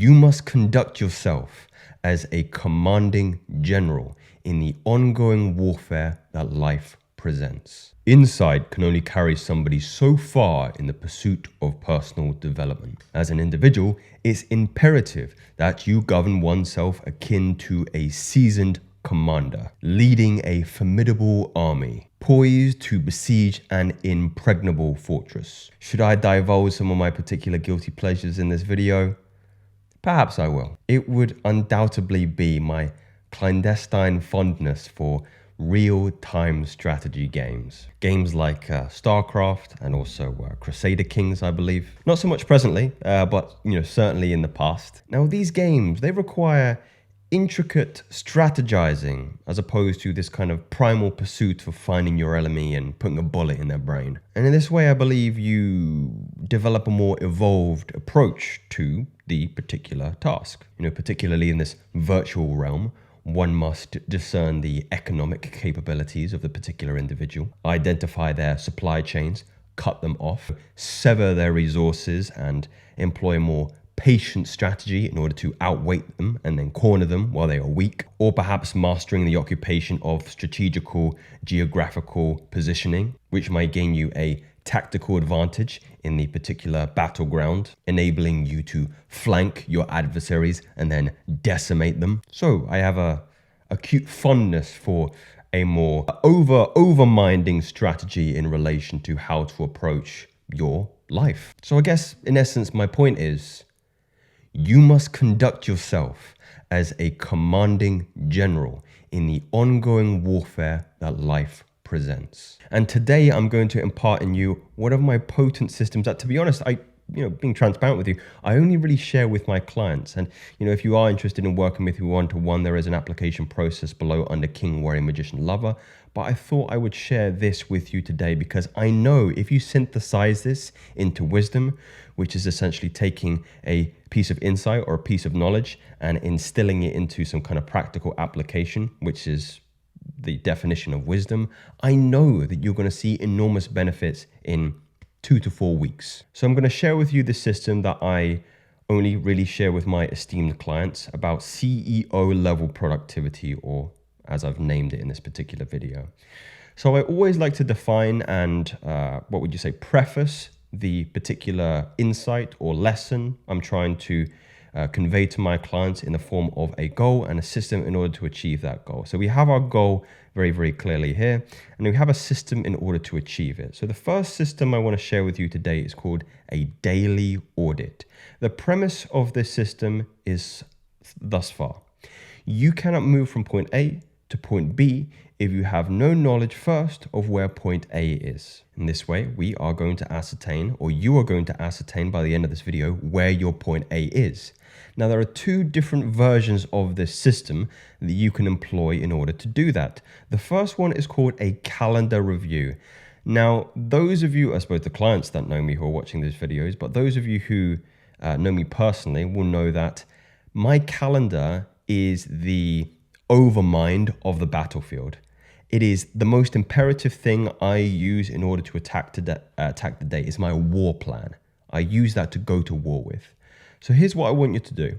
You must conduct yourself as a commanding general in the ongoing warfare that life presents. Insight can only carry somebody so far in the pursuit of personal development. As an individual, it's imperative that you govern oneself akin to a seasoned commander, leading a formidable army, poised to besiege an impregnable fortress. Should I divulge some of my particular guilty pleasures in this video? Perhaps I will. It would undoubtedly be my clandestine fondness for real-time strategy games. Games like StarCraft and also Crusader Kings, I believe. Not so much presently, but certainly in the past. Now these games, they require intricate strategizing as opposed to this kind of primal pursuit of finding your enemy and putting a bullet in their brain. And in this way, I believe you develop a more evolved approach to the particular task. Particularly in this virtual realm, one must discern the economic capabilities of the particular individual, identify their supply chains, cut them off, sever their resources, and employ a more patient strategy in order to outweight them and then corner them while they are weak, or perhaps mastering the occupation of strategical geographical positioning, which might gain you a tactical advantage in the particular battleground, enabling you to flank your adversaries and then decimate them. So I have a acute fondness for a more over-minding strategy in relation to how to approach your life. So I guess in essence, my point is, you must conduct yourself as a commanding general in the ongoing warfare that life presents. And today I'm going to impart in you one of my potent systems that, to be honest, being transparent with you, I only really share with my clients. And, if you are interested in working with me one-to-one, there is an application process below under King, Warrior, Magician, Lover. But I thought I would share this with you today because I know if you synthesize this into wisdom, which is essentially taking a piece of insight or a piece of knowledge and instilling it into some kind of practical application, which is the definition of wisdom, I know that you're going to see enormous benefits in 2 to 4 weeks. So I'm going to share with you the system that I only really share with my esteemed clients about CEO level productivity, or as I've named it in this particular video. So I always like to define and preface the particular insight or lesson I'm trying to convey to my clients in the form of a goal and a system in order to achieve that goal. So we have our goal very, very clearly here, and we have a system in order to achieve it. So the first system I want to share with you today is called a daily audit. The premise of this system is thus far: you cannot move from point A to point B if you have no knowledge first of where point A is. In this way, we are going to ascertain, or you are going to ascertain by the end of this video, where your point A is. Now, there are 2 different versions of this system that you can employ in order to do that. The first one is called a calendar review. Now, those of you, I suppose the clients that know me who are watching these videos, but those of you who know me personally will know that my calendar is the overmind of the battlefield. It is the most imperative thing I use in order to attack the day. It's my war plan. I use that to go to war with. So here's what I want you to do.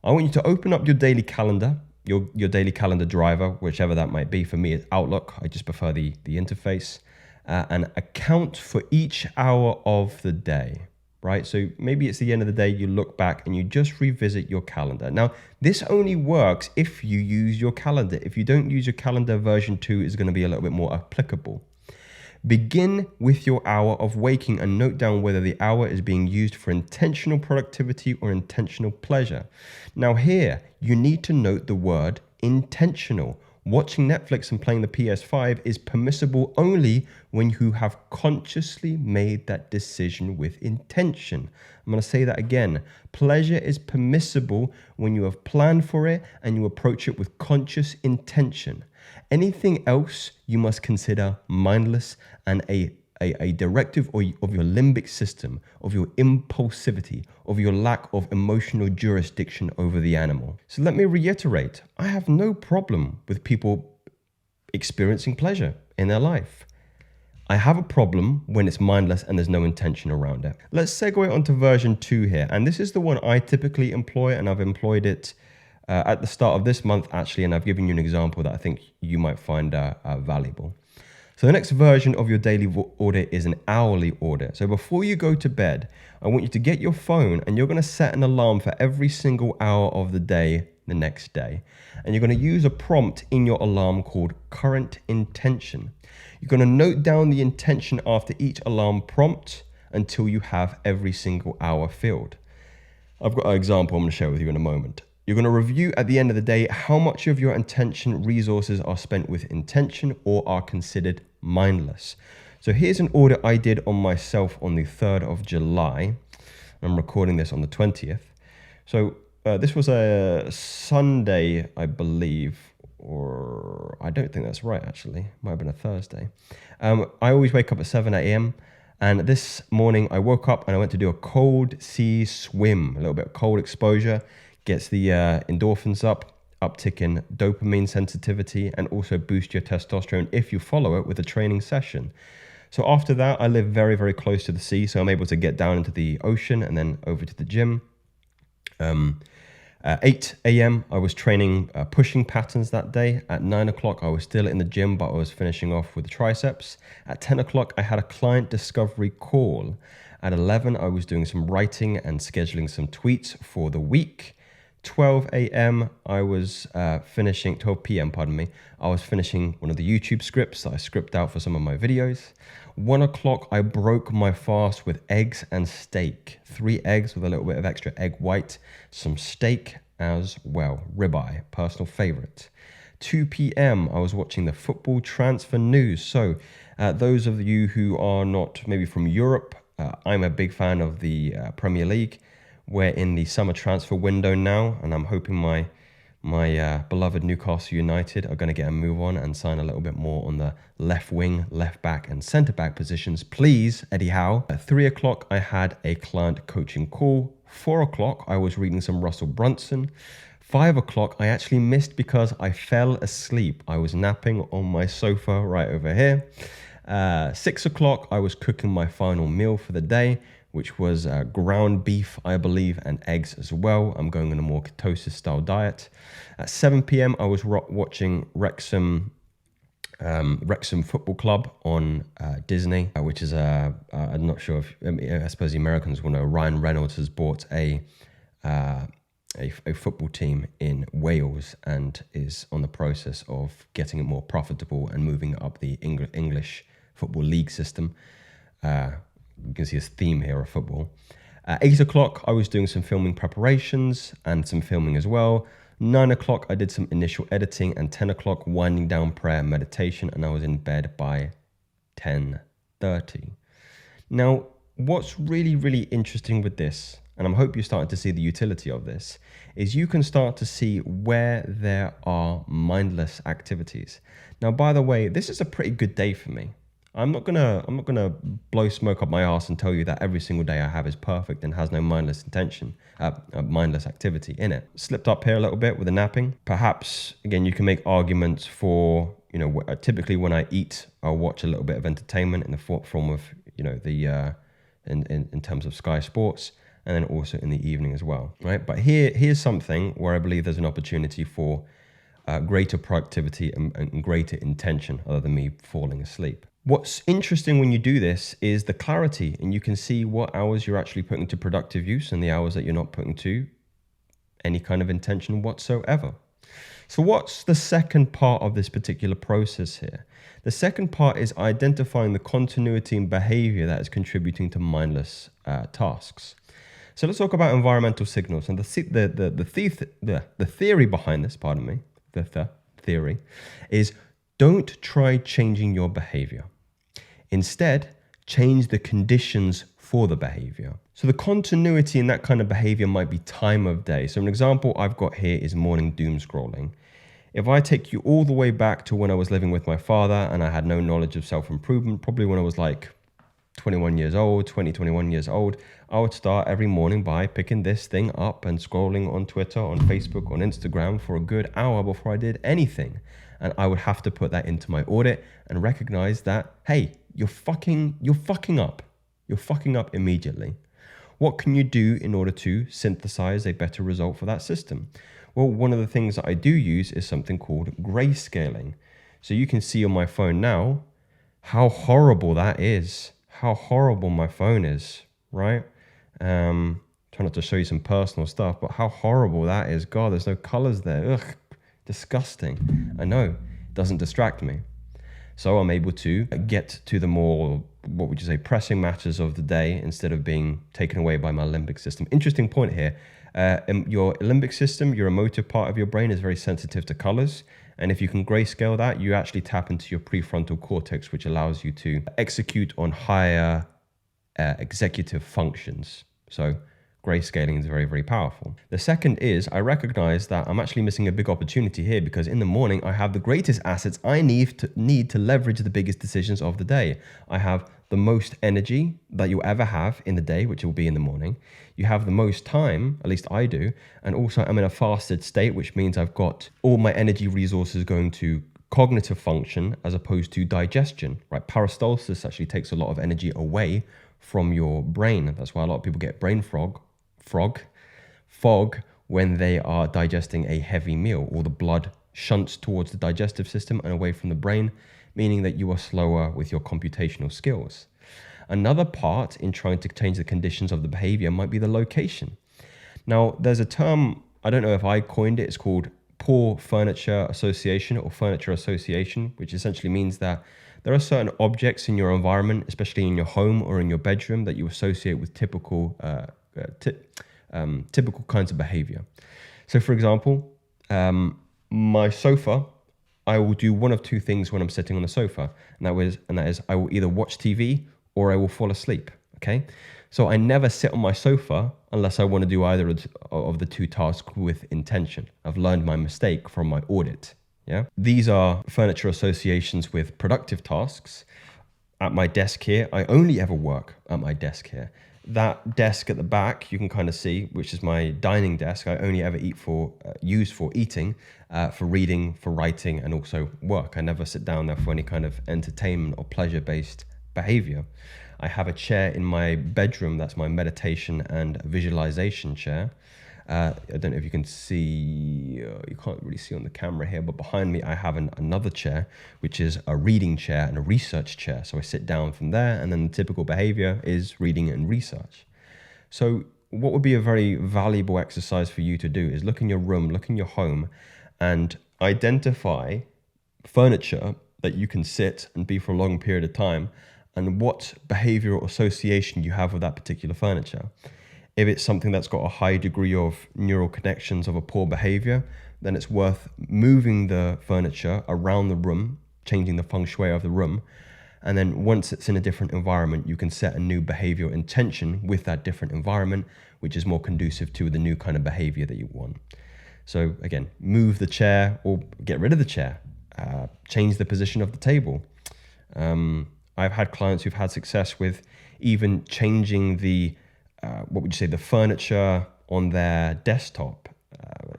I want you to open up your daily calendar, your daily calendar driver, whichever that might be. For me, it's Outlook. I just prefer the interface. And account for each hour of the day, right? So maybe it's the end of the day, you look back and you just revisit your calendar. Now, this only works if you use your calendar. If you don't use your calendar, version 2 is going to be a little bit more applicable. Begin with your hour of waking and note down whether the hour is being used for intentional productivity or intentional pleasure. Now here, you need to note the word intentional. Watching Netflix and playing the PS5 is permissible only when you have consciously made that decision with intention. I'm going to say that again. Pleasure is permissible when you have planned for it and you approach it with conscious intention. Anything else you must consider mindless and a directive of your limbic system, of your impulsivity, of your lack of emotional jurisdiction over the animal. So let me reiterate, I have no problem with people experiencing pleasure in their life. I have a problem when it's mindless and there's no intention around it. Let's segue onto version 2 here. And this is the one I typically employ, and I've employed it at the start of this month, actually, and I've given you an example that I think you might find valuable. So the next version of your daily audit is an hourly audit. So before you go to bed, I want you to get your phone and you're going to set an alarm for every single hour of the day the next day. And you're going to use a prompt in your alarm called current intention. You're going to note down the intention after each alarm prompt until you have every single hour filled. I've got an example I'm going to share with you in a moment. You're going to review at the end of the day how much of your intention resources are spent with intention or are considered mindless. So here's an audit I did on myself on the 3rd of July. I'm recording this on the 20th. So this was a Sunday, I believe, or I don't think that's right, actually. Might have been a Thursday. I always wake up at 7 a.m. And this morning I woke up and I went to do a cold sea swim, a little bit of cold exposure. Gets the endorphins up, uptick in dopamine sensitivity, and also boost your testosterone if you follow it with a training session. So after that, I live very, very close to the sea, so I'm able to get down into the ocean and then over to the gym. At 8 a.m., I was training pushing patterns that day. At 9 o'clock, I was still in the gym, but I was finishing off with the triceps. At 10 o'clock, I had a client discovery call. At 11, I was doing some writing and scheduling some tweets for the week. 12 a.m. I was 12 p.m. pardon me. I was finishing one of the YouTube scripts that I script out for some of my videos. 1 o'clock, I broke my fast with eggs and steak. 3 eggs with a little bit of extra egg white, some steak as well, ribeye, personal favorite. 2 p.m. I was watching the football transfer news. So those of you who are not maybe from Europe, I'm a big fan of the Premier League. We're in the summer transfer window now, and I'm hoping my beloved Newcastle United are going to get a move on and sign a little bit more on the left wing, left back, and centre back positions. Please, Eddie Howe. At 3 o'clock, I had a client coaching call. 4 o'clock, I was reading some Russell Brunson. 5 o'clock, I actually missed because I fell asleep. I was napping on my sofa right over here. 6 o'clock, I was cooking my final meal for the day, which was ground beef, I believe, and eggs as well. I'm going on a more ketosis style diet. At 7 p.m., I was watching Wrexham Football Club on Disney, which is I'm not sure if, I suppose the Americans will know, Ryan Reynolds has bought a football team in Wales and is on the process of getting it more profitable and moving up the English Football League system. You can see this theme here of football. At 8 o'clock, I was doing some filming preparations and some filming as well. 9 o'clock, I did some initial editing, and 10 o'clock, winding down prayer and meditation, and I was in bed by 10:30. Now, what's really, really interesting with this, and I hope you're starting to see the utility of this, is you can start to see where there are mindless activities. Now, by the way, this is a pretty good day for me. I'm not gonna blow smoke up my ass and tell you that every single day I have is perfect and has no mindless mindless activity in it. Slipped up here a little bit with the napping. Perhaps again, you can make arguments for, typically when I eat, I'll watch a little bit of entertainment in the form of, the in terms of Sky Sports, and then also in the evening as well, right? But here's something where I believe there's an opportunity for greater productivity and greater intention, other than me falling asleep. What's interesting when you do this is the clarity, and you can see what hours you're actually putting to productive use and the hours that you're not putting to any kind of intention whatsoever. So what's the second part of this particular process here? The second part is identifying the continuity and behavior that is contributing to mindless tasks. So let's talk about environmental signals. And the theory behind this, the theory is, don't try changing your behavior. Instead, change the conditions for the behavior. So the continuity in that kind of behavior might be time of day. So an example I've got here is morning doom scrolling. If I take you all the way back to when I was living with my father and I had no knowledge of self-improvement, probably when I was like 21 years old, I would start every morning by picking this thing up and scrolling on Twitter, on Facebook, on Instagram for a good hour before I did anything. And I would have to put that into my audit and recognize that, hey, you're fucking up. You're fucking up immediately. What can you do in order to synthesize a better result for that system? Well, one of the things that I do use is something called grayscaling. So you can see on my phone now how horrible that is, how horrible my phone is, right? Try not to show you some personal stuff, but how horrible that is. God, there's no colors there. Ugh, disgusting. I know, it doesn't distract me. So I'm able to get to the more, what would you say, pressing matters of the day instead of being taken away by my limbic system. Interesting point here. Your limbic system, your emotive part of your brain, is very sensitive to colors. And if you can grayscale that, you actually tap into your prefrontal cortex, which allows you to execute on higher executive functions. So grayscaling is very, very powerful. The second is I recognize that I'm actually missing a big opportunity here, because in the morning I have the greatest assets I need to leverage the biggest decisions of the day. I have the most energy that you'll ever have in the day, which will be in the morning. You have the most time, at least I do, and also I'm in a fasted state, which means I've got all my energy resources going to cognitive function as opposed to digestion, right? Peristalsis actually takes a lot of energy away from your brain. That's why a lot of people get brain fog when they are digesting a heavy meal, or the blood shunts towards the digestive system and away from the brain, meaning that you are slower with your computational skills. Another part in trying to change the conditions of the behavior might be the location. Now, there's a term, I don't know if I coined it, it's called poor furniture association or furniture association, which essentially means that there are certain objects in your environment, especially in your home or in your bedroom, that you associate with typical kinds of behavior. So for example, my sofa, I will do one of two things when I'm sitting on the sofa, and that is I will either watch TV or I will fall asleep. Okay, so I never sit on my sofa unless I want to do either of the two tasks with intention. I've learned my mistake from my audit. Yeah, these are furniture associations with productive tasks. At my desk here, I only ever work at my desk here. That desk at the back, you can kind of see, which is my dining desk, I only ever use for eating, for reading, for writing, and also work. I never sit down there for any kind of entertainment or pleasure-based behavior. I have a chair in my bedroom, that's my meditation and visualization chair. I don't know if you can see, you can't really see on the camera here, but behind me I have another chair, which is a reading chair and a research chair. So I sit down from there, and then the typical behavior is reading and research. So what would be a very valuable exercise for you to do is look in your room, look in your home, and identify furniture that you can sit and be for a long period of time, and what behavioral association you have with that particular furniture. If it's something that's got a high degree of neural connections of a poor behavior, then it's worth moving the furniture around the room, changing the feng shui of the room. And then once it's in a different environment, you can set a new behavioral intention with that different environment, which is more conducive to the new kind of behavior that you want. So again, move the chair or get rid of the chair, change the position of the table. I've had clients who've had success with even changing the the furniture on their desktop.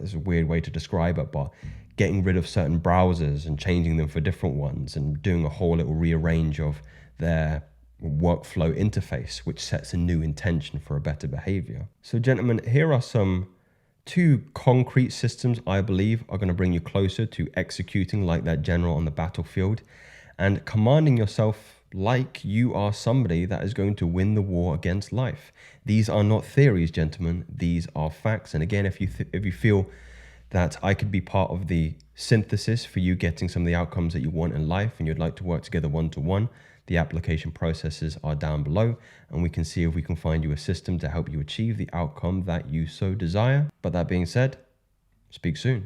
It's a weird way to describe it, but getting rid of certain browsers and changing them for different ones and doing a whole little rearrange of their workflow interface, which sets a new intention for a better behavior. So gentlemen, here are two concrete systems I believe are going to bring you closer to executing like that general on the battlefield and commanding yourself like you are somebody that is going to win the war against life. These are not theories, gentlemen. These are facts. And again, if you feel that I could be part of the synthesis for you getting some of the outcomes that you want in life and you'd like to work together one-to-one, the application processes are down below, and we can see if we can find you a system to help you achieve the outcome that you so desire. But that being said, speak soon.